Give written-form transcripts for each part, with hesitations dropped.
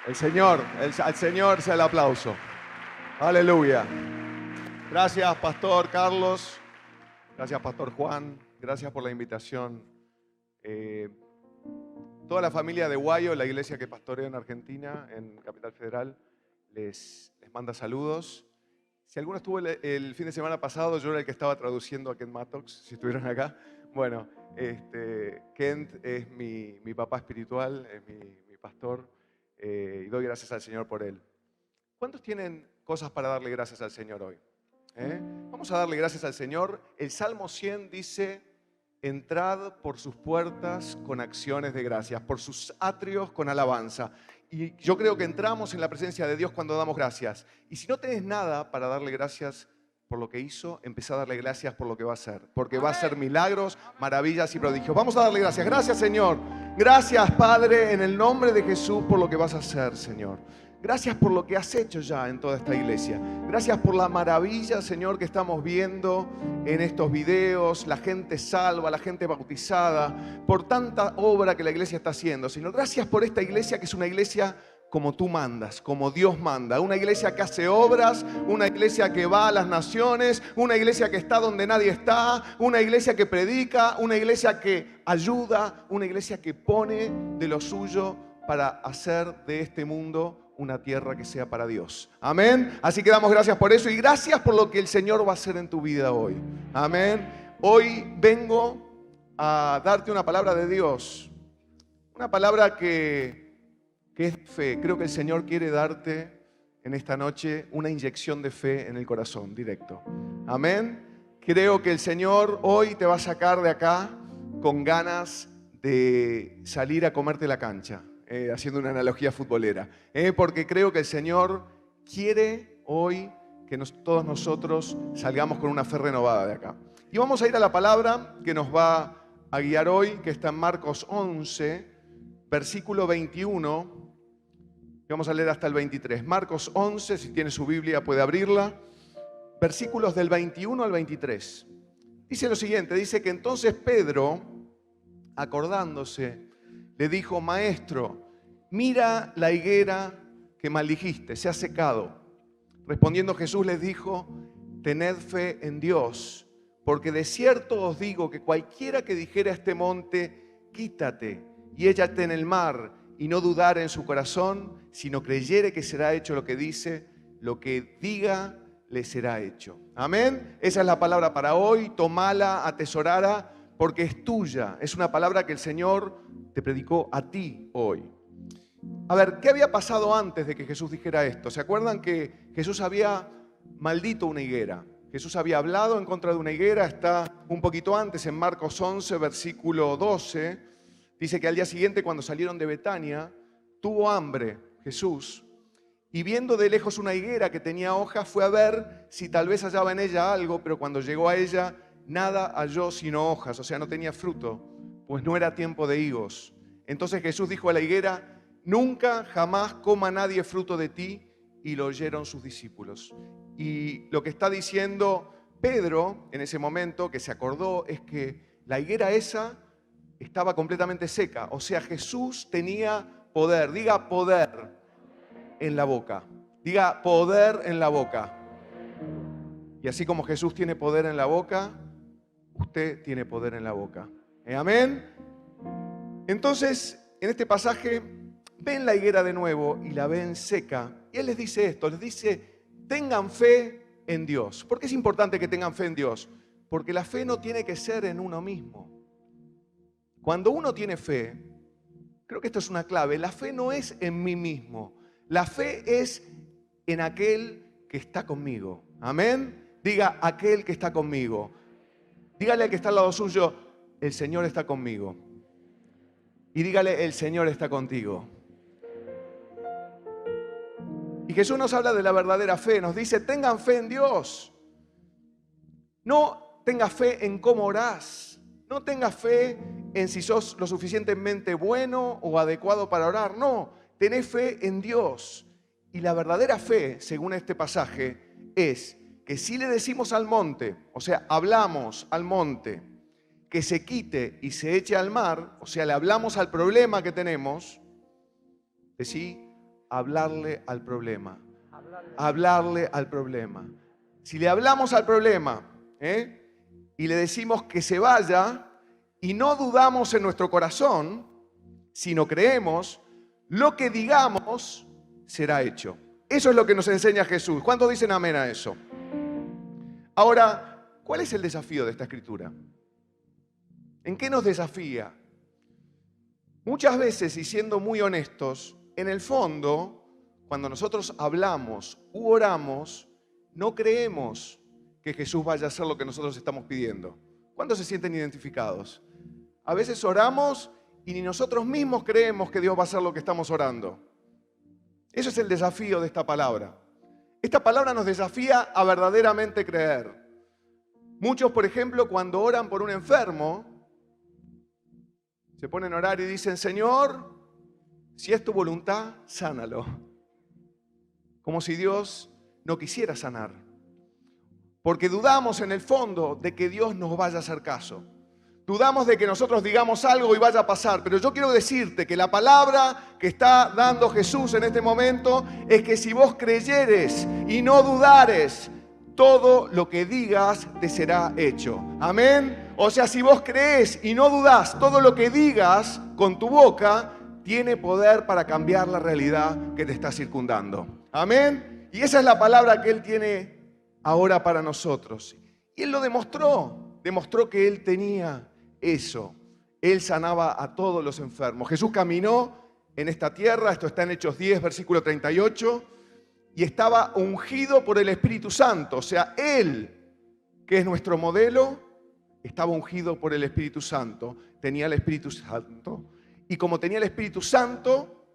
Al Señor sea el aplauso. Aleluya. Gracias, Pastor Carlos. Gracias, Pastor Juan. Gracias por la invitación. Eh, Toda la familia de Guayo, la iglesia que pastoreo en Argentina, en Capital Federal, les manda saludos. Si alguno estuvo el fin de semana pasado, yo era el que estaba traduciendo a Kent Mattox, si estuvieron acá. Bueno, Kent es mi papá espiritual, es mi pastor, y doy gracias al Señor por él. ¿Cuántos tienen cosas para darle gracias al Señor hoy? Vamos a darle gracias al Señor. El Salmo 100 dice: entrad por sus puertas con acciones de gracias, por sus atrios con alabanza. Y yo creo que entramos en la presencia de Dios cuando damos gracias. Y si no tenés nada para darle gracias por lo que hizo, empezá a darle gracias por lo que va a hacer. Porque va a hacer milagros, maravillas y prodigios. Vamos a darle gracias. Gracias, Señor. Gracias, Padre, en el nombre de Jesús, por lo que vas a hacer, Señor. Gracias por lo que has hecho ya en toda esta iglesia. Gracias por la maravilla, Señor, que estamos viendo en estos videos. La gente salva, la gente bautizada. Por tanta obra que la iglesia está haciendo, Señor. Gracias por esta iglesia que es una iglesia como tú mandas, como Dios manda. Una iglesia que hace obras, una iglesia que va a las naciones, una iglesia que está donde nadie está, una iglesia que predica, una iglesia que ayuda, una iglesia que pone de lo suyo para hacer de este mundo una tierra que sea para Dios. Amén. Así que damos gracias por eso y gracias por lo que el Señor va a hacer en tu vida hoy. Amén. Hoy vengo a darte una palabra de Dios. Una palabra que es fe. Creo que el Señor quiere darte en esta noche una inyección de fe en el corazón, directo. Amén. Creo que el Señor hoy te va a sacar de acá con ganas de salir a comerte la cancha. Haciendo una analogía futbolera, porque creo que el Señor quiere hoy que todos nosotros salgamos con una fe renovada de acá. Y vamos a ir a la palabra que nos va a guiar hoy, que está en Marcos 11, versículo 21, y vamos a leer hasta el 23. Marcos 11, si tiene su Biblia puede abrirla, versículos del 21 al 23. Dice lo siguiente, dice que entonces Pedro, acordándose, le dijo: Maestro, mira la higuera que maldijiste, se ha secado. Respondiendo Jesús les dijo: tened fe en Dios, porque de cierto os digo que cualquiera que dijera a este monte, quítate y échate en el mar, y no dudare en su corazón, sino creyere que será hecho lo que dice, lo que diga le será hecho. Amén. Esa es la palabra para hoy. Tomala, atesorala, porque es tuya. Es una palabra que el Señor te predicó a ti hoy. A ver, ¿qué había pasado antes de que Jesús dijera esto? ¿Se acuerdan que Jesús había maldito una higuera? Jesús había hablado en contra de una higuera. Está un poquito antes, en Marcos 11, versículo 12. Dice que al día siguiente, cuando salieron de Betania, tuvo hambre Jesús. Y viendo de lejos una higuera que tenía hojas, fue a ver si tal vez hallaba en ella algo, pero cuando llegó a ella, nada halló sino hojas, o sea, no tenía fruto, pues no era tiempo de higos. Entonces Jesús dijo a la higuera: nunca, jamás coma nadie fruto de ti. Y lo oyeron sus discípulos. Y lo que está diciendo Pedro en ese momento, que se acordó, es que la higuera esa estaba completamente seca. O sea, Jesús tenía poder. Diga poder en la boca. Diga poder en la boca. Y así como Jesús tiene poder en la boca, usted tiene poder en la boca. Amén. Entonces, en este pasaje, ven la higuera de nuevo y la ven seca. Y Él les dice esto, les dice: tengan fe en Dios. ¿Por qué es importante que tengan fe en Dios? Porque la fe no tiene que ser en uno mismo. Cuando uno tiene fe, creo que esto es una clave, la fe no es en mí mismo. La fe es en aquel que está conmigo. Amén. Diga: aquel que está conmigo. Dígale al que está al lado suyo: el Señor está conmigo. Y dígale: el Señor está contigo. Y Jesús nos habla de la verdadera fe. Nos dice: tengan fe en Dios. No tengas fe en cómo orás. No tengas fe en si sos lo suficientemente bueno o adecuado para orar. No, tenés fe en Dios. Y la verdadera fe, según este pasaje, es que si le decimos al monte, o sea, hablamos al monte, que se quite y se eche al mar, o sea, le hablamos al problema que tenemos, decí: hablarle al problema. Hablarle al problema. Si le hablamos al problema, y le decimos que se vaya y no dudamos en nuestro corazón, sino creemos, lo que digamos será hecho. Eso es lo que nos enseña Jesús. ¿Cuántos dicen amén a eso? Ahora, ¿cuál es el desafío de esta escritura? ¿En qué nos desafía? Muchas veces, y siendo muy honestos, en el fondo, cuando nosotros hablamos u oramos, no creemos que Jesús vaya a hacer lo que nosotros estamos pidiendo. ¿Cuántos se sienten identificados? A veces oramos y ni nosotros mismos creemos que Dios va a hacer lo que estamos orando. Eso es el desafío de esta palabra. Esta palabra nos desafía a verdaderamente creer. Muchos, por ejemplo, cuando oran por un enfermo, se ponen a orar y dicen, Señor, si es tu voluntad, sánalo. Como si Dios no quisiera sanar. Porque dudamos en el fondo de que Dios nos vaya a hacer caso. Dudamos de que nosotros digamos algo y vaya a pasar. Pero yo quiero decirte que la palabra que está dando Jesús en este momento es que si vos creyeres y no dudares, todo lo que digas te será hecho. Amén. O sea, si vos crees y no dudás, todo lo que digas con tu boca tiene poder para cambiar la realidad que te está circundando. Amén. Y esa es la palabra que Él tiene ahora para nosotros. Y Él lo demostró que Él tenía eso. Él sanaba a todos los enfermos. Jesús caminó en esta tierra, esto está en Hechos 10, versículo 38, y estaba ungido por el Espíritu Santo. O sea, Él, que es nuestro modelo, estaba ungido por el Espíritu Santo. Tenía el Espíritu Santo. Y como tenía el Espíritu Santo,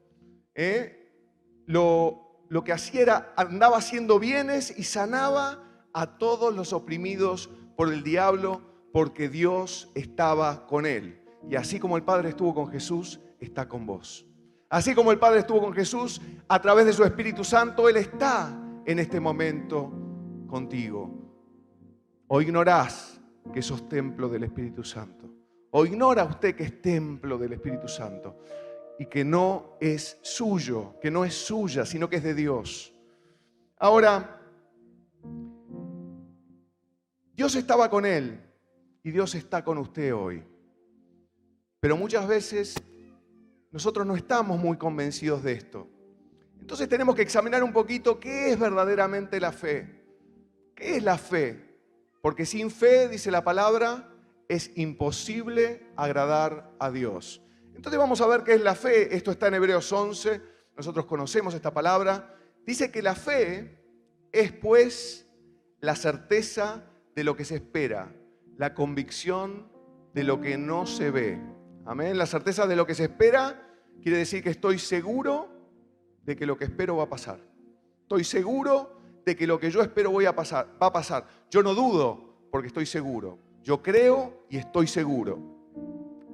lo que hacía era, andaba haciendo bienes y sanaba a todos los oprimidos por el diablo, porque Dios estaba con él. Y así como el Padre estuvo con Jesús, está con vos. Así como el Padre estuvo con Jesús, a través de su Espíritu Santo, Él está en este momento contigo. O ignorás que sos templo del Espíritu Santo. O ignora usted que es templo del Espíritu Santo y que no es suyo, que no es suya, sino que es de Dios. Ahora, Dios estaba con él y Dios está con usted hoy. Pero muchas veces nosotros no estamos muy convencidos de esto. Entonces tenemos que examinar un poquito qué es verdaderamente la fe. ¿Qué es la fe? Porque sin fe, dice la palabra, es imposible agradar a Dios. Entonces vamos a ver qué es la fe. Esto está en Hebreos 11. Nosotros conocemos esta palabra. Dice que la fe es pues la certeza de lo que se espera, la convicción de lo que no se ve. Amén. La certeza de lo que se espera quiere decir que estoy seguro de que lo que espero va a pasar. Estoy seguro de que lo que yo espero va a pasar. Yo no dudo porque estoy seguro. Yo creo y estoy seguro.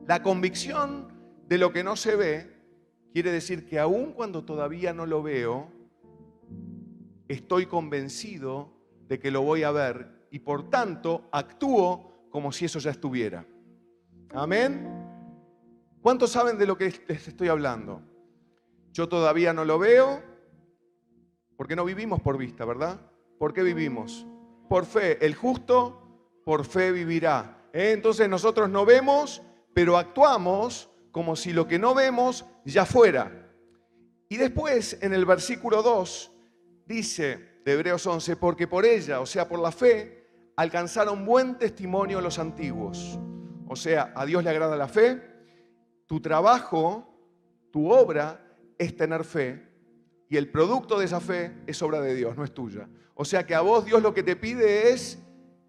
La convicción de lo que no se ve quiere decir que aun cuando todavía no lo veo, estoy convencido de que lo voy a ver y por tanto actúo como si eso ya estuviera. Amén. ¿Cuántos saben de lo que les estoy hablando? Yo todavía no lo veo porque no vivimos por vista, ¿verdad? ¿Por qué vivimos? Por fe. El justo por fe vivirá. Entonces nosotros no vemos, pero actuamos como si lo que no vemos ya fuera. Y después en el versículo 2 dice de Hebreos 11, porque por ella, o sea por la fe, alcanzaron buen testimonio los antiguos. O sea, a Dios le agrada la fe. Tu trabajo, tu obra es tener fe y el producto de esa fe es obra de Dios, no es tuya. O sea que a vos Dios lo que te pide es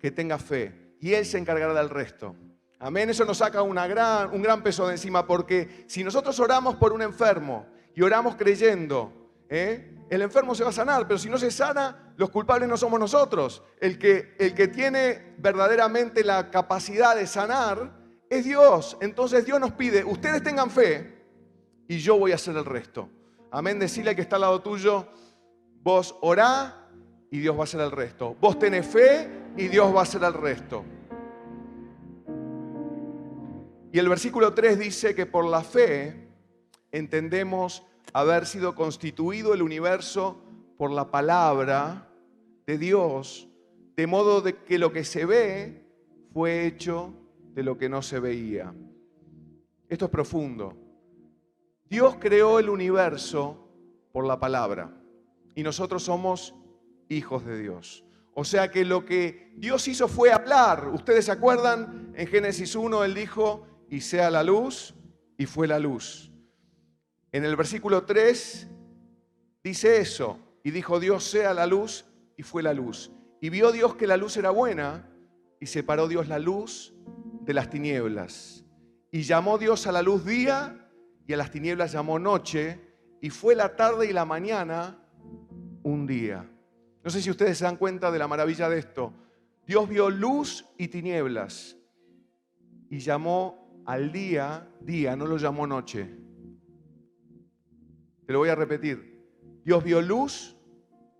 que tengas fe y Él se encargará del resto. Amén, eso nos saca un gran peso de encima, porque si nosotros oramos por un enfermo y oramos creyendo, el enfermo se va a sanar, pero si no se sana, los culpables no somos nosotros. El que tiene verdaderamente la capacidad de sanar es Dios. Entonces Dios nos pide, ustedes tengan fe y yo voy a hacer el resto. Amén, decirle al que está al lado tuyo, vos orá y Dios va a hacer el resto. Vos tenés fe y Dios va a hacer el resto. Y el versículo 3 dice que por la fe entendemos haber sido constituido el universo por la palabra de Dios, de modo de que lo que se ve fue hecho de lo que no se veía. Esto es profundo. Dios creó el universo por la palabra y nosotros somos hijos de Dios. O sea que lo que Dios hizo fue hablar. ¿Ustedes se acuerdan? En Génesis 1 Él dijo, y sea la luz, y fue la luz. En el versículo 3 dice eso, y dijo Dios, sea la luz, y fue la luz. Y vio Dios que la luz era buena, y separó Dios la luz de las tinieblas. Y llamó Dios a la luz día, y a las tinieblas llamó noche, y fue la tarde y la mañana un día. No sé si ustedes se dan cuenta de la maravilla de esto. Dios vio luz y tinieblas, y llamó al día, día, no lo llamó noche. Te lo voy a repetir. Dios vio luz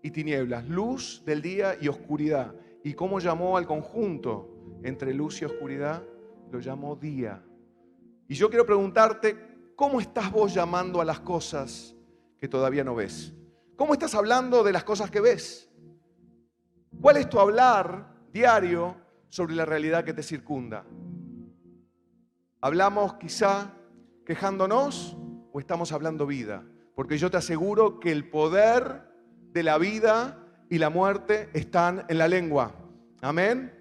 y tinieblas, luz del día y oscuridad. ¿Y cómo llamó al conjunto entre luz y oscuridad? Lo llamó día. Y yo quiero preguntarte, ¿cómo estás vos llamando a las cosas que todavía no ves? ¿Cómo estás hablando de las cosas que ves? ¿Cuál es tu hablar diario sobre la realidad que te circunda? ¿Hablamos quizá quejándonos o estamos hablando vida? Porque yo te aseguro que el poder de la vida y la muerte están en la lengua. Amén.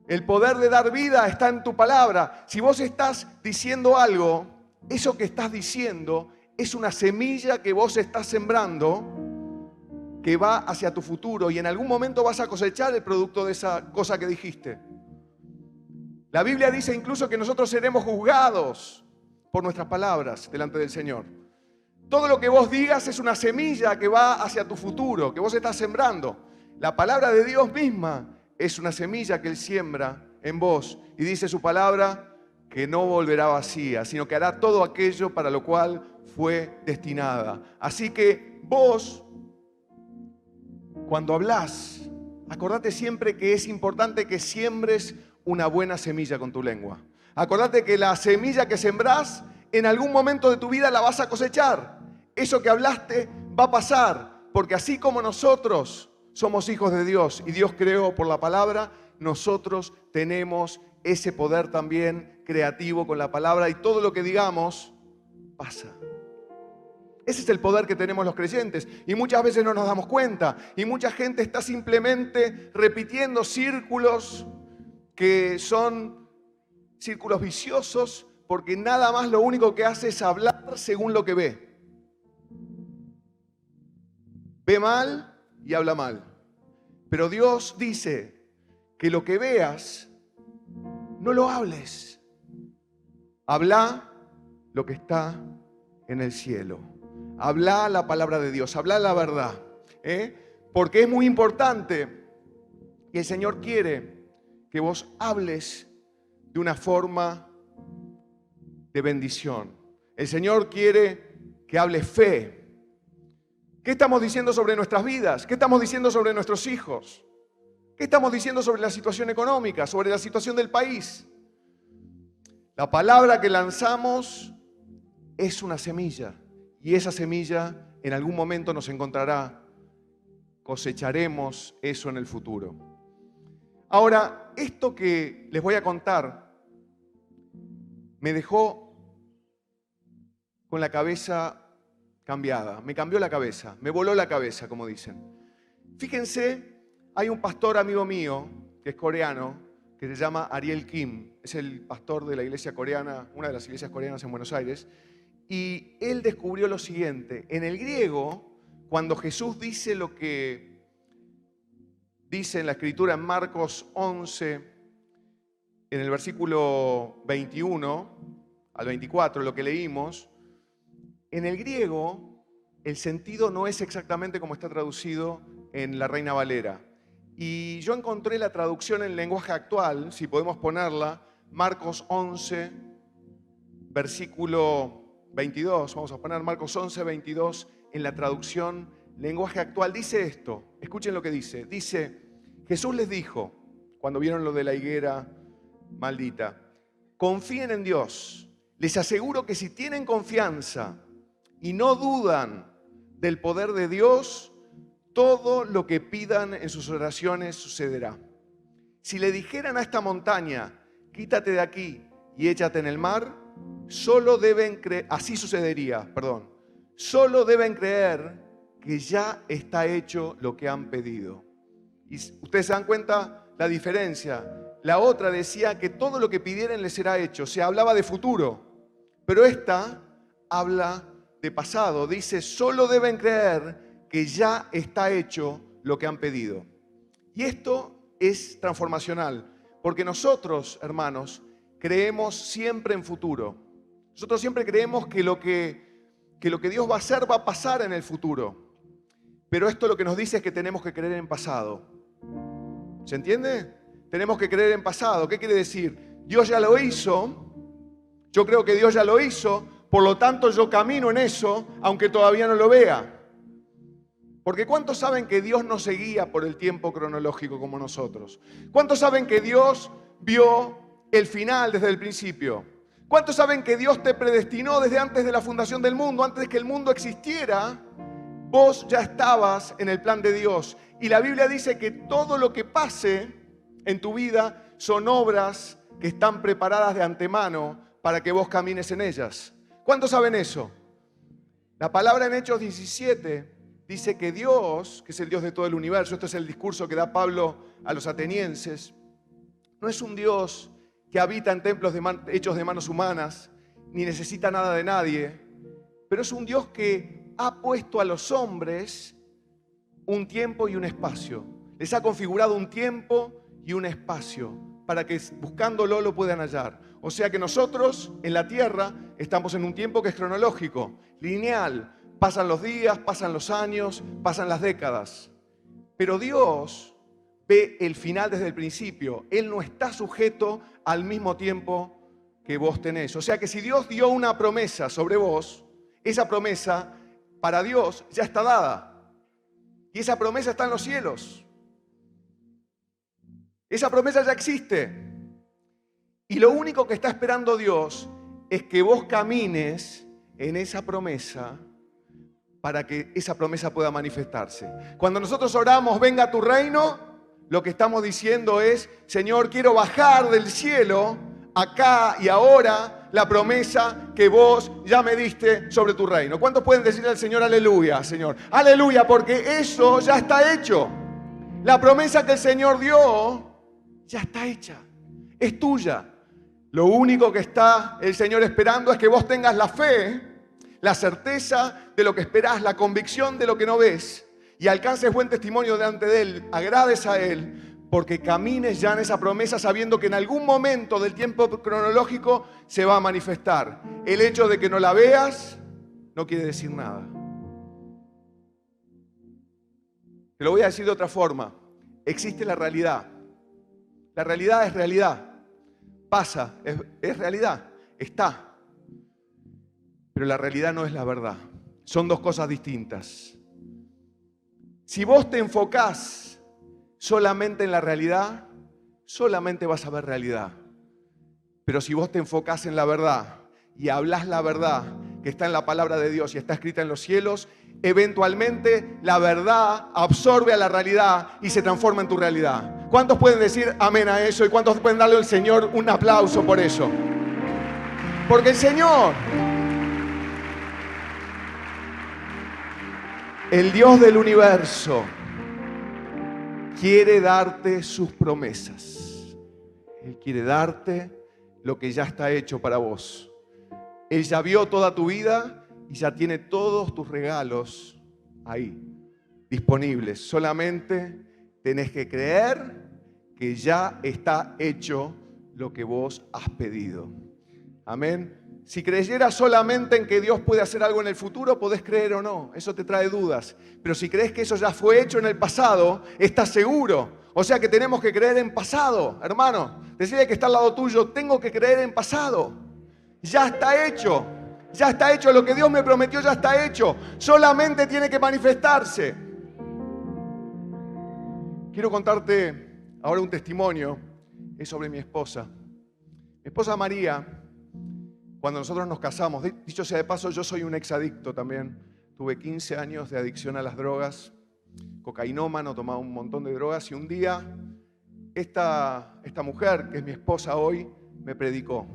El poder de dar vida está en tu palabra. Si vos estás diciendo algo, eso que estás diciendo es una semilla que vos estás sembrando que va hacia tu futuro y en algún momento vas a cosechar el producto de esa cosa que dijiste. La Biblia dice incluso que nosotros seremos juzgados por nuestras palabras delante del Señor. Todo lo que vos digas es una semilla que va hacia tu futuro, que vos estás sembrando. La palabra de Dios misma es una semilla que Él siembra en vos. Y dice su palabra que no volverá vacía, sino que hará todo aquello para lo cual fue destinada. Así que vos, cuando hablás, acordate siempre que es importante que siembres una buena semilla con tu lengua. Acordate que la semilla que sembrás, en algún momento de tu vida la vas a cosechar. Eso que hablaste va a pasar, porque así como nosotros somos hijos de Dios y Dios creó por la palabra, nosotros tenemos ese poder también creativo con la palabra y todo lo que digamos pasa. Ese es el poder que tenemos los creyentes y muchas veces no nos damos cuenta y mucha gente está simplemente repitiendo círculos que son círculos viciosos porque nada más lo único que hace es hablar según lo que ve. Ve mal y habla mal. Pero Dios dice que lo que veas, no lo hables. Habla lo que está en el cielo. Habla la palabra de Dios, habla la verdad. Porque es muy importante y el Señor quiere que vos hables de una forma de bendición. El Señor quiere que hables fe. ¿Qué estamos diciendo sobre nuestras vidas? ¿Qué estamos diciendo sobre nuestros hijos? ¿Qué estamos diciendo sobre la situación económica, sobre la situación del país? La palabra que lanzamos es una semilla y esa semilla en algún momento nos encontrará. Cosecharemos eso en el futuro. Ahora, esto que les voy a contar me dejó con la cabeza cambiada, me cambió la cabeza, me voló la cabeza, como dicen. Fíjense, hay un pastor amigo mío, que es coreano, que se llama Ariel Kim, es el pastor de la iglesia coreana, una de las iglesias coreanas en Buenos Aires, y él descubrió lo siguiente, en el griego, cuando Jesús dice lo que dice en la escritura en Marcos 11, en el versículo 21 al 24, lo que leímos, en el griego, el sentido no es exactamente como está traducido en la Reina Valera. Y yo encontré la traducción en lenguaje actual, si podemos ponerla, Marcos 11, versículo 22. Vamos a poner Marcos 11, 22 en la traducción lenguaje actual. Dice esto, escuchen lo que dice. Dice, Jesús les dijo, cuando vieron lo de la higuera maldita, confíen en Dios. Les aseguro que si tienen confianza y no dudan del poder de Dios, todo lo que pidan en sus oraciones sucederá. Si le dijeran a esta montaña, quítate de aquí y échate en el mar, solo deben creer que ya está hecho lo que han pedido. Y ustedes se dan cuenta la diferencia. La otra decía que todo lo que pidieran les será hecho. Se hablaba de futuro, pero esta habla de pasado. Dice, solo deben creer que ya está hecho lo que han pedido. Y esto es transformacional, porque nosotros, hermanos, creemos siempre en futuro. Nosotros siempre creemos que lo que Dios va a hacer va a pasar en el futuro. Pero esto lo que nos dice es que tenemos que creer en pasado. ¿Se entiende? Tenemos que creer en pasado. ¿Qué quiere decir? Dios ya lo hizo. Yo creo que Dios ya lo hizo. Por lo tanto, yo camino en eso, aunque todavía no lo vea. Porque ¿cuántos saben que Dios no se guía por el tiempo cronológico como nosotros? ¿Cuántos saben que Dios vio el final desde el principio? ¿Cuántos saben que Dios te predestinó desde antes de la fundación del mundo? Antes de que el mundo existiera, vos ya estabas en el plan de Dios. Y la Biblia dice que todo lo que pase en tu vida son obras que están preparadas de antemano para que vos camines en ellas. ¿Cuántos saben eso? La palabra en Hechos 17 dice que Dios, que es el Dios de todo el universo, esto es el discurso que da Pablo a los atenienses, no es un Dios que habita en templos hechos de manos humanas, ni necesita nada de nadie, pero es un Dios que ha puesto a los hombres un tiempo y un espacio. Les ha configurado un tiempo y un espacio para que buscándolo lo puedan hallar. O sea que nosotros en la tierra estamos en un tiempo que es cronológico, lineal. Pasan los días, pasan los años, pasan las décadas. Pero Dios ve el final desde el principio. Él no está sujeto al mismo tiempo que vos tenés. O sea que si Dios dio una promesa sobre vos, esa promesa para Dios ya está dada. Y esa promesa está en los cielos. Esa promesa ya existe. Y lo único que está esperando Dios es que vos camines en esa promesa para que esa promesa pueda manifestarse. Cuando nosotros oramos, venga tu reino, lo que estamos diciendo es, Señor, quiero bajar del cielo, acá y ahora, la promesa que vos ya me diste sobre tu reino. ¿Cuántos pueden decirle al Señor, aleluya, Señor? Aleluya, porque eso ya está hecho. La promesa que el Señor dio ya está hecha, es tuya. Lo único que está el Señor esperando es que vos tengas la fe, la certeza de lo que esperás, la convicción de lo que no ves, y alcances buen testimonio delante de Él, agrades a Él, porque camines ya en esa promesa sabiendo que en algún momento del tiempo cronológico se va a manifestar. El hecho de que no la veas no quiere decir nada. Te lo voy a decir de otra forma. Existe la realidad. La realidad es realidad. Pasa, es realidad, está. Pero la realidad no es la verdad. Son dos cosas distintas. Si vos te enfocás solamente en la realidad, solamente vas a ver realidad. Pero si vos te enfocás en la verdad y hablas la verdad que está en la palabra de Dios y está escrita en los cielos, eventualmente la verdad absorbe a la realidad y se transforma en tu realidad. ¿Cuántos pueden decir amén a eso? ¿Y cuántos pueden darle al Señor un aplauso por eso? Porque el Señor, el Dios del universo, quiere darte sus promesas. Él quiere darte lo que ya está hecho para vos. Él ya vio toda tu vida y ya tiene todos tus regalos ahí, disponibles. Solamente tenés que creer que ya está hecho lo que vos has pedido. Amén. Si creyeras solamente en que Dios puede hacer algo en el futuro, podés creer o no. Eso te trae dudas. Pero si crees que eso ya fue hecho en el pasado, estás seguro. O sea que tenemos que creer en pasado, hermano. Decirle que está al lado tuyo, tengo que creer en pasado. Ya está hecho. Ya está hecho. Lo que Dios me prometió ya está hecho. Solamente tiene que manifestarse. Quiero contarte ahora un testimonio. Es sobre mi esposa. Mi esposa María, cuando nosotros nos casamos. Dicho sea de paso, yo soy un exadicto también. Tuve 15 años de adicción a las drogas, cocainómano, tomaba un montón de drogas y un día esta mujer, que es mi esposa hoy, me predicó.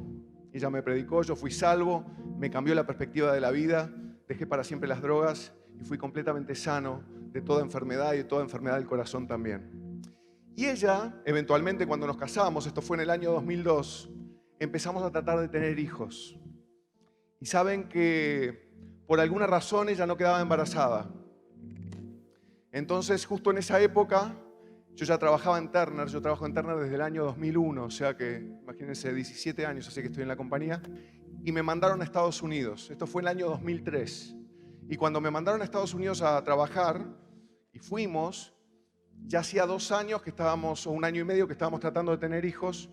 Ella me predicó, yo fui salvo, me cambió la perspectiva de la vida, dejé para siempre las drogas y fui completamente sano de toda enfermedad y de toda enfermedad del corazón también. Y ella, eventualmente cuando nos casamos, esto fue en el año 2002, empezamos a tratar de tener hijos. Y saben que por alguna razón ella no quedaba embarazada. Entonces, justo en esa época, yo ya trabajaba en Turner, yo trabajo en Turner desde el año 2001, o sea que, imagínense, 17 años así que estoy en la compañía, y me mandaron a Estados Unidos. Esto fue en el año 2003. Y cuando me mandaron a Estados Unidos a trabajar, y fuimos, ya hacía 2 años que estábamos, o 1 año y medio que estábamos tratando de tener hijos,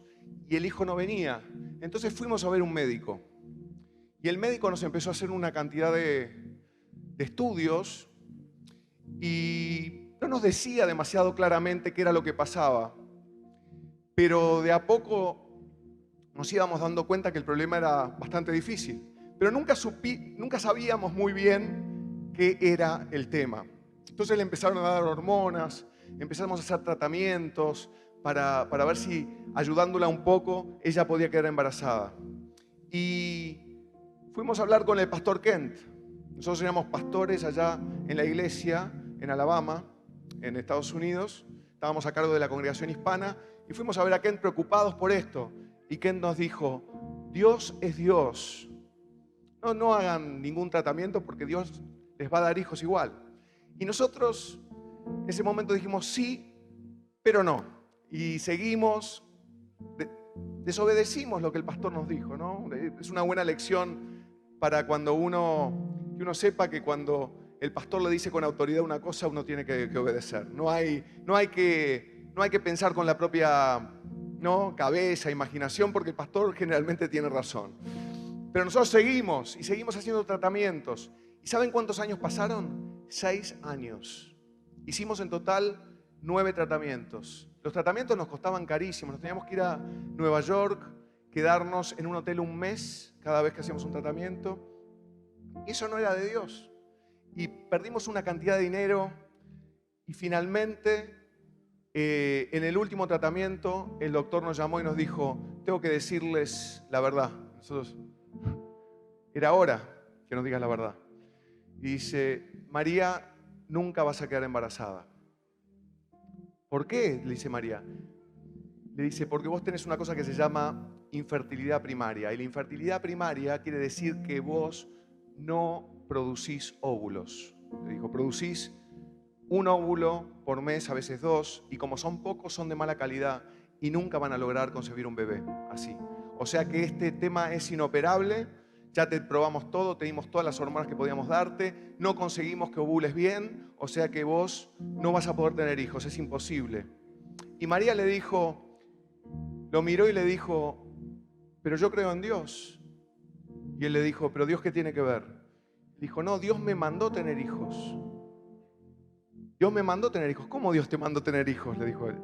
y el hijo no venía. Entonces fuimos a ver un médico. Y el médico nos empezó a hacer una cantidad de estudios, y no nos decía demasiado claramente qué era lo que pasaba, pero de a poco nos íbamos dando cuenta que el problema era bastante difícil, pero nunca sabíamos muy bien qué era el tema. Entonces le empezaron a dar hormonas, empezamos a hacer tratamientos para ver si ayudándola un poco ella podía quedar embarazada. Y fuimos a hablar con el pastor Kent. Nosotros éramos pastores allá en la iglesia en Alabama, en Estados Unidos. Estábamos a cargo de la congregación hispana y fuimos a ver a Kent preocupados por esto. Y Kent nos dijo, Dios es Dios. No hagan ningún tratamiento porque Dios les va a dar hijos igual. Y nosotros en ese momento dijimos sí, pero no. Y seguimos, desobedecimos lo que el pastor nos dijo, ¿no? Es una buena lección para cuando que uno sepa que cuando el pastor le dice con autoridad una cosa, uno tiene que obedecer. No hay que pensar con la propia cabeza, imaginación, porque el pastor generalmente tiene razón. Pero nosotros seguimos haciendo tratamientos. ¿Y saben cuántos años pasaron? 6 años. Hicimos en total 9 tratamientos. Los tratamientos nos costaban carísimos. Nos teníamos que ir a Nueva York, quedarnos en un hotel 1 mes cada vez que hacíamos un tratamiento. Y eso no era de Dios. Y perdimos una cantidad de dinero y finalmente en el último tratamiento el doctor nos llamó y nos dijo, tengo que decirles la verdad. Nosotros, era hora que nos digas la verdad. Y dice, María, nunca vas a quedar embarazada. ¿Por qué? Le dice María. Le dice, porque vos tenés una cosa que se llama infertilidad primaria. Y la infertilidad primaria quiere decir que vos no producís óvulos. Le dijo, producís 1 óvulo por mes, a veces 2, y como son pocos, son de mala calidad y nunca van a lograr concebir un bebé así. O sea que este tema es inoperable, ya te probamos todo, te dimos todas las hormonas que podíamos darte, no conseguimos que ovules bien, o sea que vos no vas a poder tener hijos, es imposible. Y María le dijo, lo miró y le dijo, pero yo creo en Dios. Y él le dijo, pero Dios, ¿qué tiene que ver? Dijo, no, Dios me mandó tener hijos. Dios me mandó tener hijos. ¿Cómo Dios te mandó tener hijos? Le dijo él.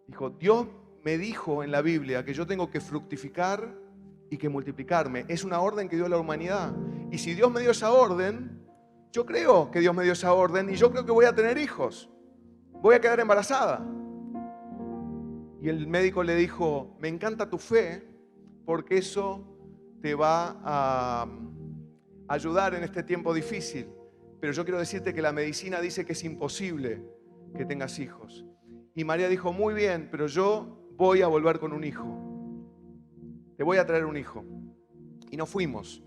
Dijo, Dios me dijo en la Biblia que yo tengo que fructificar y que multiplicarme. Es una orden que dio a la humanidad. Y si Dios me dio esa orden, yo creo que Dios me dio esa orden y yo creo que voy a tener hijos. Voy a quedar embarazada. Y el médico le dijo, me encanta tu fe porque eso te va a ayudar en este tiempo difícil, pero yo quiero decirte que la medicina dice que es imposible que tengas hijos. Y María dijo, muy bien, pero yo voy a volver con un hijo. Te voy a traer un hijo. Y nos fuimos.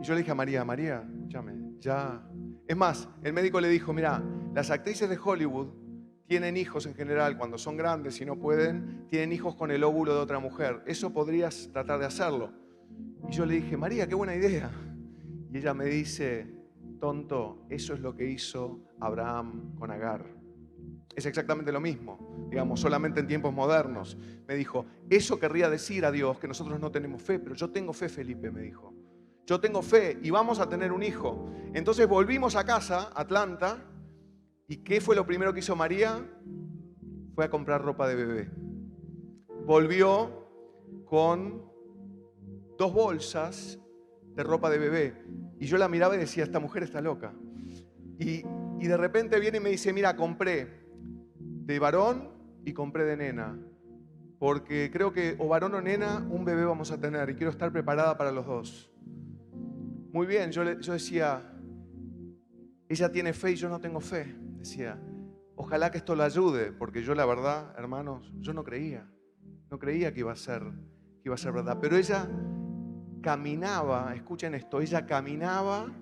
Y yo le dije a María, escúchame, ya. Es más, el médico le dijo, mira, las actrices de Hollywood tienen hijos en general, cuando son grandes y no pueden, tienen hijos con el óvulo de otra mujer. Eso podrías tratar de hacerlo. Y yo le dije, María, qué buena idea. Y ella me dice, tonto, eso es lo que hizo Abraham con Agar. Es exactamente lo mismo, digamos, solamente en tiempos modernos. Me dijo, eso querría decir a Dios que nosotros no tenemos fe, pero yo tengo fe, Felipe, me dijo. Yo tengo fe y vamos a tener un hijo. Entonces volvimos a casa, Atlanta, ¿y qué fue lo primero que hizo María? Fue a comprar ropa de bebé. Volvió con 2 bolsas de ropa de bebé. Y yo la miraba y decía, esta mujer está loca. Y de repente viene y me dice, mira, compré de varón y compré de nena. Porque creo que o varón o nena, un bebé vamos a tener y quiero estar preparada para los 2. Muy bien, yo decía, ella tiene fe y yo no tengo fe. Decía, ojalá que esto la ayude, porque yo la verdad, hermanos, yo no creía que iba a ser verdad. Pero ella caminaba, escuchen esto, ella caminaba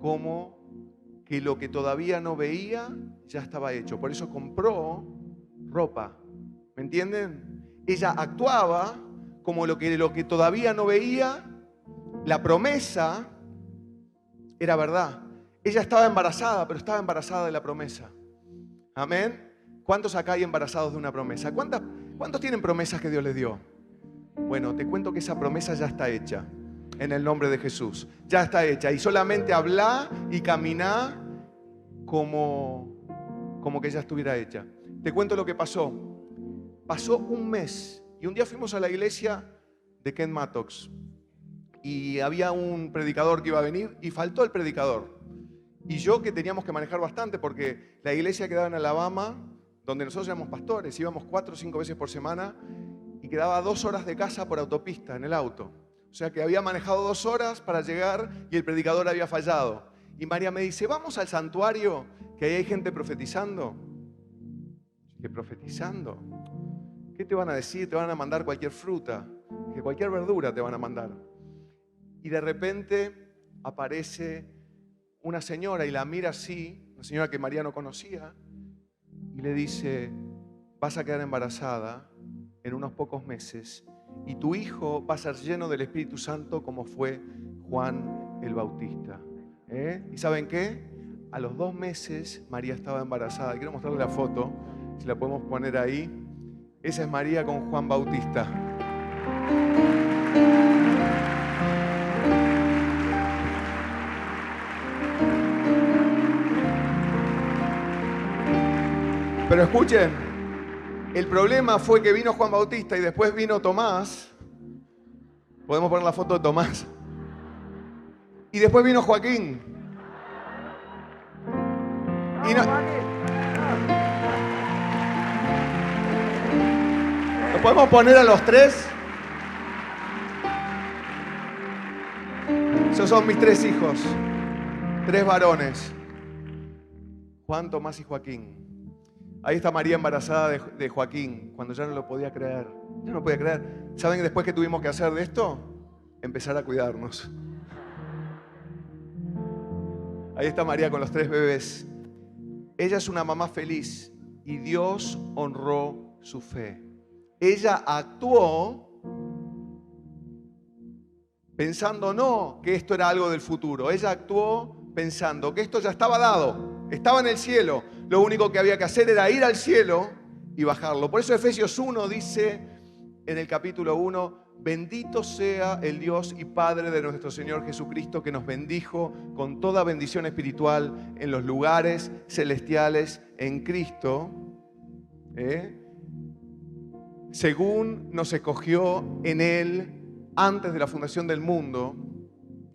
como que lo que todavía no veía ya estaba hecho. Por eso compró ropa. ¿Me entienden? Ella actuaba como lo que todavía no veía, la promesa era verdad. Ella estaba embarazada, pero estaba embarazada de la promesa. Amén. ¿Cuántos acá hay embarazados de una promesa? ¿Cuántos tienen promesas que Dios les dio? Bueno, te cuento que esa promesa ya está hecha. En el nombre de Jesús. Ya está hecha. Y solamente habla y caminá como que ya estuviera hecha. Te cuento lo que pasó. Pasó un mes. Y un día fuimos a la iglesia de Ken Mattox. Y había un predicador que iba a venir y faltó el predicador. Y yo que teníamos que manejar bastante porque la iglesia quedaba en Alabama, donde nosotros éramos pastores, íbamos 4 o 5 veces por semana y quedaba 2 horas de casa por autopista en el auto. O sea que había manejado 2 horas para llegar y el predicador había fallado. Y María me dice, vamos al santuario, que ahí hay gente profetizando. ¿Qué profetizando? ¿Qué te van a decir? Te van a mandar cualquier fruta, que cualquier verdura te van a mandar. Y de repente aparece una señora y la mira así, una señora que María no conocía, y le dice, vas a quedar embarazada en unos pocos meses y tu hijo va a ser lleno del Espíritu Santo como fue Juan el Bautista. ¿Y saben qué? A los 2 meses María estaba embarazada. Quiero mostrarle la foto, si la podemos poner ahí. Esa es María con Juan Bautista. Pero escuchen, el problema fue que vino Juan Bautista y después vino Tomás. ¿Podemos poner la foto de Tomás? Y después vino Joaquín. Y no... ¿Lo podemos poner a los 3? Esos son mis 3 hijos. 3 varones. Juan, Tomás y Joaquín. Ahí está María embarazada de Joaquín, cuando ya no lo podía creer. Ya no podía creer. ¿Saben después qué tuvimos que hacer de esto? Empezar a cuidarnos. Ahí está María con los 3 bebés. Ella es una mamá feliz y Dios honró su fe. Ella actuó pensando no que esto era algo del futuro. Ella actuó pensando que esto ya estaba dado, estaba en el cielo. Lo único que había que hacer era ir al cielo y bajarlo. Por eso Efesios 1 dice en el capítulo 1, bendito sea el Dios y Padre de nuestro Señor Jesucristo, que nos bendijo con toda bendición espiritual en los lugares celestiales en Cristo, según nos escogió en Él antes de la fundación del mundo.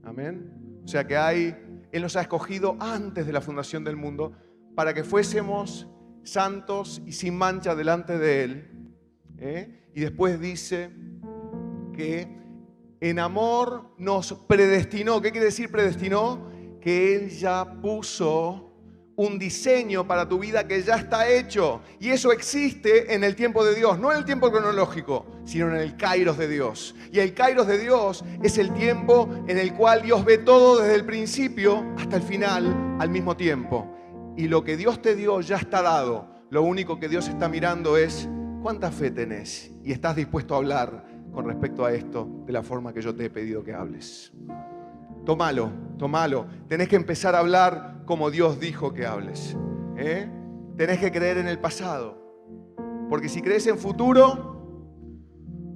Amén. O sea que Él nos ha escogido antes de la fundación del mundo para que fuésemos santos y sin mancha delante de Él. Y después dice que en amor nos predestinó. ¿Qué quiere decir predestinó? Que Él ya puso un diseño para tu vida que ya está hecho. Y eso existe en el tiempo de Dios, no en el tiempo cronológico, sino en el kairos de Dios. Y el kairos de Dios es el tiempo en el cual Dios ve todo desde el principio hasta el final al mismo tiempo. Y lo que Dios te dio ya está dado. Lo único que Dios está mirando es cuánta fe tenés y estás dispuesto a hablar con respecto a esto de la forma que yo te he pedido que hables. Tómalo. Tenés que empezar a hablar como Dios dijo que hables. Tenés que creer en el pasado. Porque si crees en futuro,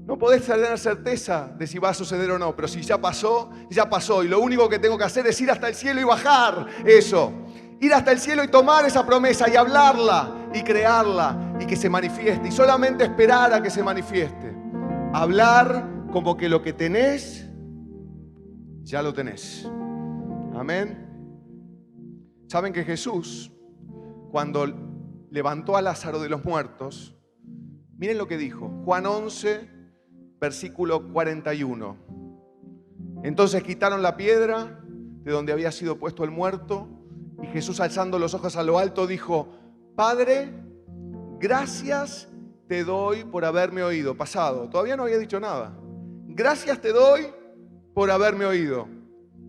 no podés tener certeza de si va a suceder o no. Pero si ya pasó, ya pasó. Y lo único que tengo que hacer es ir hasta el cielo y bajar eso. Ir hasta el cielo y tomar esa promesa y hablarla y crearla y que se manifieste. Y solamente esperar a que se manifieste. Hablar como que lo que tenés, ya lo tenés. Amén. Saben que Jesús, cuando levantó a Lázaro de los muertos, miren lo que dijo, Juan 11, versículo 41. Entonces quitaron la piedra de donde había sido puesto el muerto, y Jesús, alzando los ojos a lo alto, dijo: Padre, gracias te doy por haberme oído. Pasado, todavía no había dicho nada. Gracias te doy por haberme oído.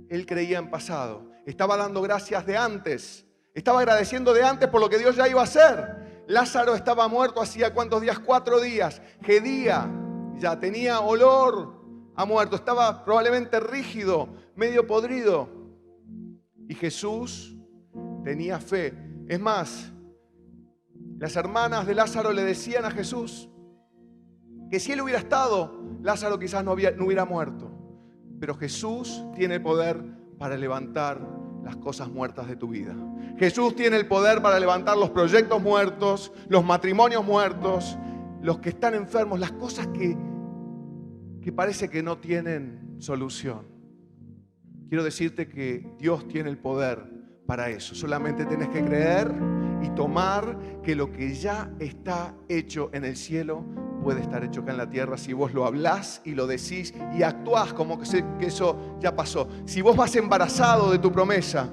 Él creía en pasado. Estaba dando gracias de antes. Estaba agradeciendo de antes por lo que Dios ya iba a hacer. Lázaro estaba muerto hacía ¿cuántos días? 4 días. Gedía ya tenía olor a muerto. Estaba probablemente rígido, medio podrido. Y Jesús tenía fe. Es más, las hermanas de Lázaro le decían a Jesús que si él hubiera estado, Lázaro quizás no hubiera muerto. Pero Jesús tiene el poder para levantar las cosas muertas de tu vida. Jesús tiene el poder para levantar los proyectos muertos, los matrimonios muertos, los que están enfermos, las cosas que parece que no tienen solución. Quiero decirte que Dios tiene el poder para eso. Solamente tienes que creer y tomar que lo que ya está hecho en el cielo puede estar hecho acá en la tierra si vos lo hablás y lo decís y actuás como que eso ya pasó. Si vos vas embarazado de tu promesa,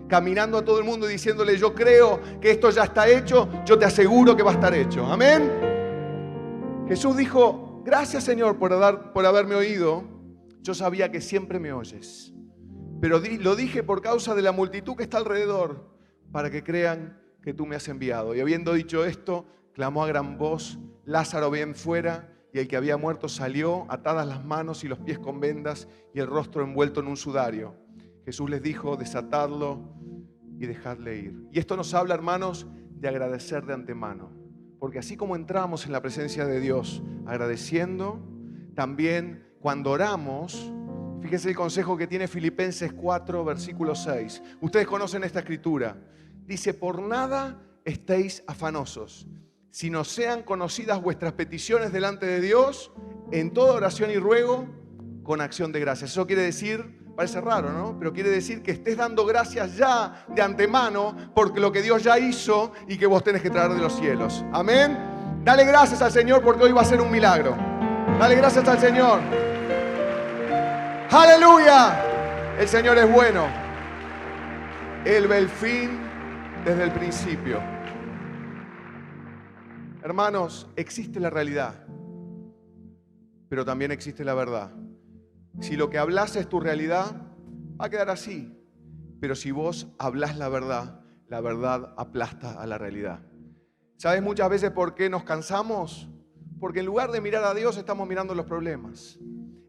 caminando a todo el mundo y diciéndole: yo creo que esto ya está hecho, yo te aseguro que va a estar hecho. Amén. Jesús dijo: gracias, Señor, por haberme oído. Yo sabía que siempre me oyes, pero lo dije por causa de la multitud que está alrededor, para que crean que tú me has enviado. Y habiendo dicho esto, clamó a gran voz: Lázaro, ven fuera. Y el que había muerto salió, atadas las manos y los pies con vendas y el rostro envuelto en un sudario. Jesús les dijo: desatadlo y dejadle ir. Y esto nos habla, hermanos, de agradecer de antemano. Porque así como entramos en la presencia de Dios agradeciendo, también cuando oramos, fíjense el consejo que tiene Filipenses 4, versículo 6. Ustedes conocen esta escritura. Dice: por nada estéis afanosos, sino sean conocidas vuestras peticiones delante de Dios en toda oración y ruego con acción de gracias. Eso quiere decir, parece raro, ¿no? Pero quiere decir que estés dando gracias ya de antemano porque lo que Dios ya hizo y que vos tenés que traer de los cielos. Amén. Dale gracias al Señor porque hoy va a ser un milagro. Dale gracias al Señor. ¡Aleluya! El Señor es bueno. Él ve el fin desde el principio. Hermanos, existe la realidad, pero también existe la verdad. Si lo que hablas es tu realidad, va a quedar así. Pero si vos hablas la verdad aplasta a la realidad. ¿Sabes muchas veces por qué nos cansamos? Porque en lugar de mirar a Dios, estamos mirando los problemas.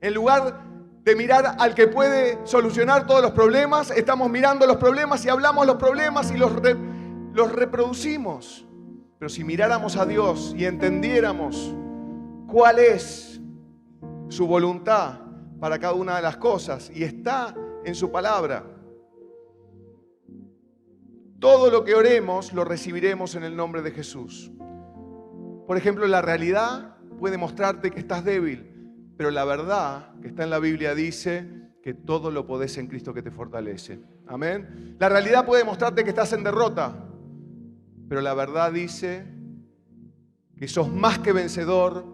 En lugar de mirar al que puede solucionar todos los problemas, estamos mirando los problemas y hablamos los problemas y los reproducimos. Pero si miráramos a Dios y entendiéramos cuál es su voluntad para cada una de las cosas, y está en su palabra, todo lo que oremos lo recibiremos en el nombre de Jesús. Por ejemplo, la realidad puede mostrarte que estás débil, pero la verdad que está en la Biblia dice que todo lo podés en Cristo que te fortalece. Amén. La realidad puede mostrarte que estás en derrota, pero la verdad dice que sos más que vencedor,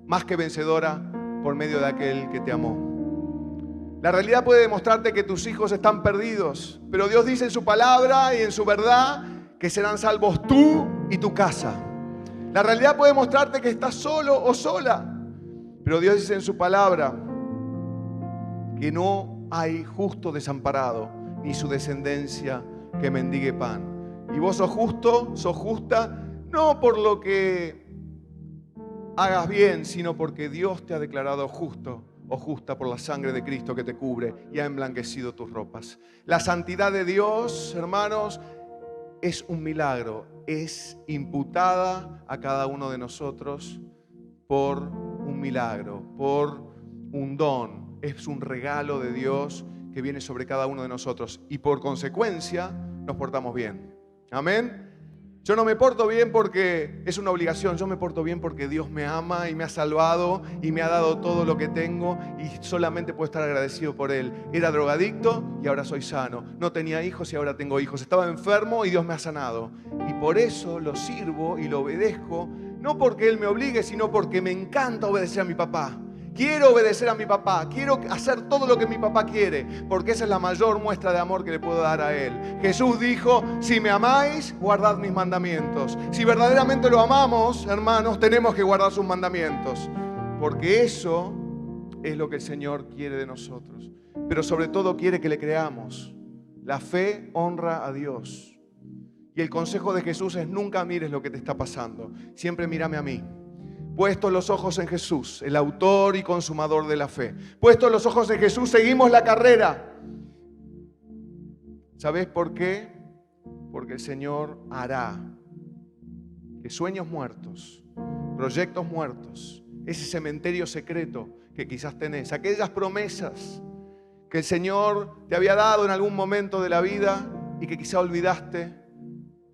más que vencedora por medio de aquel que te amó. La realidad puede demostrarte que tus hijos están perdidos, pero Dios dice en su palabra y en su verdad que serán salvos tú y tu casa. La realidad puede mostrarte que estás solo o sola, pero Dios dice en su palabra que no hay justo desamparado, ni su descendencia que mendigue pan. Y vos sos justo, sos justa, no por lo que hagas bien, sino porque Dios te ha declarado justo o justa por la sangre de Cristo que te cubre y ha emblanquecido tus ropas. La santidad de Dios, hermanos, es un milagro, es imputada a cada uno de nosotros por un milagro, por un don. Es un regalo de Dios que viene sobre cada uno de nosotros y por consecuencia nos portamos bien. Amén. Yo no me porto bien porque es una obligación, yo me porto bien porque Dios me ama y me ha salvado y me ha dado todo lo que tengo y solamente puedo estar agradecido por Él. Era drogadicto y ahora soy sano. No tenía hijos y ahora tengo hijos. Estaba enfermo y Dios me ha sanado. Y por eso lo sirvo y lo obedezco, no porque Él me obligue, sino porque me encanta obedecer a mi papá. Quiero obedecer a mi papá, quiero hacer todo lo que mi papá quiere, porque esa es la mayor muestra de amor que le puedo dar a Él. Jesús dijo, si me amáis, guardad mis mandamientos. Si verdaderamente lo amamos, hermanos, tenemos que guardar sus mandamientos, porque eso es lo que el Señor quiere de nosotros. Pero sobre todo quiere que le creamos. La fe honra a Dios. Y el consejo de Jesús es nunca mires lo que te está pasando, siempre mírame a mí. Puestos los ojos en Jesús, el autor y consumador de la fe. Puestos los ojos en Jesús, seguimos la carrera. ¿Sabés por qué? Porque el Señor hará que sueños muertos, proyectos muertos, ese cementerio secreto que quizás tenés, aquellas promesas que el Señor te había dado en algún momento de la vida y que quizá olvidaste,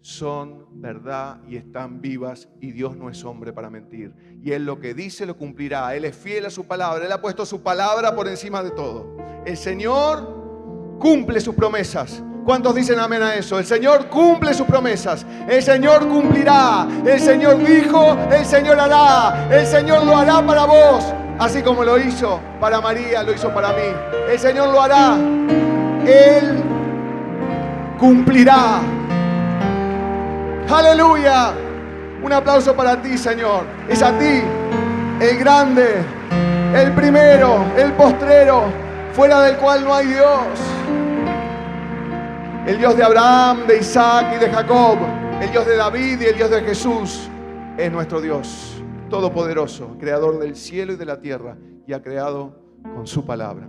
son verdad y están vivas, y Dios no es hombre para mentir. Y Él lo que dice lo cumplirá. Él es fiel a su palabra. Él ha puesto su palabra por encima de todo. El Señor cumple sus promesas. ¿Cuántos dicen amén a eso? El Señor cumple sus promesas. El Señor cumplirá. El Señor dijo, el Señor hará. El Señor lo hará para vos. Así como lo hizo para María, lo hizo para mí. El Señor lo hará. Él cumplirá. ¡Aleluya! Un aplauso para ti, Señor. Es a ti, el grande, el primero, el postrero, fuera del cual no hay Dios. El Dios de Abraham, de Isaac y de Jacob, el Dios de David y el Dios de Jesús, es nuestro Dios todopoderoso, creador del cielo y de la tierra, y ha creado con su palabra.